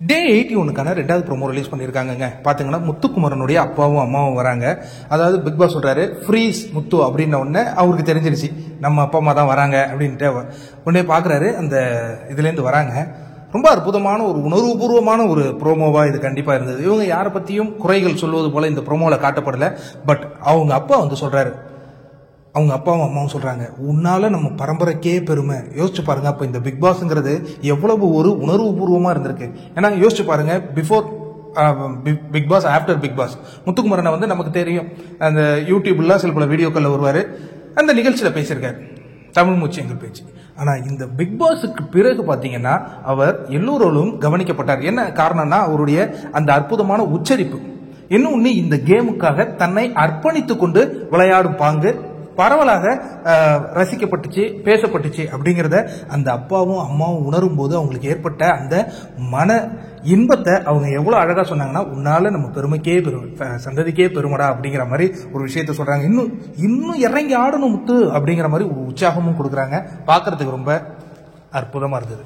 டே 81க்கான 2வது promo release பண்ணியிருக்காங்க. பாத்தீங்கன்னா முத்துக்குமரனுடைய அப்பாவும் அம்மாவும் வராங்க. அதாவது பிக் பாஸ் சொல்றாரு ஃப்ரீஸ் முத்து அப்படின்ன உடனே அவருக்கு தெரிஞ்சிருச்சு நம்ம அப்பா அம்மா தான் வராங்க அப்படின்ட்டு உடனே பாக்குறாரு. அந்த இதுல இருந்து வராங்க. ரொம்ப அற்புதமான ஒரு உணர்வுபூர்வமான ஒரு ப்ரோமோவா இது கண்டிப்பா இருந்தது. இவங்க யாரை பத்தியும் குறைகள் சொல்வது போல இந்த ப்ரோமோல காட்டப்படல. பட் அவங்க அப்பா சொல்றாரு, அவங்க அப்பாவும் அம்மாவும் சொல்றாங்க, உன்னால நம்ம பரம்பரைக்கே பெருமை. யோசிச்சு பாருங்க, அப்ப இந்த பிக் பாஸ்ங்கிறது எவ்வளவு ஒரு உணர்வு பூர்வமா இருந்திருக்கு. ஏன்னா யோசிச்சு பாருங்க, before Bigg Boss, after Bigg Boss, முத்துக்குமரனை நமக்கு தெரியும், அந்த யூடியூப்ல சில பல வீடியோக்கள்ல வருவாரு, அந்த நிகழ்ச்சியில பேசியிருக்காரு தமிழ் மூச்சு எங்கள் பேச்சு. ஆனா இந்த பிக் பாஸுக்கு பிறகு பாத்தீங்கன்னா அவர் எல்லோரோடும் கவனிக்கப்பட்டார். என்ன காரணம்னா அவருடைய அந்த அற்புதமான உச்சரிப்பு, இன்னொன்னு இந்த கேமுக்காக தன்னை அர்ப்பணித்துக் கொண்டு விளையாடும் பாங்கு பரவலாக ரசிக்கப்பட்டுச்சு, பேசப்பட்டுச்சு. அப்படிங்கிறத அந்த அப்பாவும் அம்மாவும் உணரும் போது அவங்களுக்கு ஏற்பட்ட அந்த மன இன்பத்தை அவங்க எவ்வளவு அழகா சொன்னாங்கன்னா, உன்னால நம்ம பெருமைக்கே சந்ததிக்கே பெருமடா அப்படிங்கிற மாதிரி ஒரு விஷயத்த சொல்றாங்க. இன்னும் இறங்கி ஆடணும் முத்து அப்படிங்கிற மாதிரி ஒரு உற்சாகமும் கொடுக்குறாங்க. பார்க்கறதுக்கு ரொம்ப அற்புதமா இருந்தது.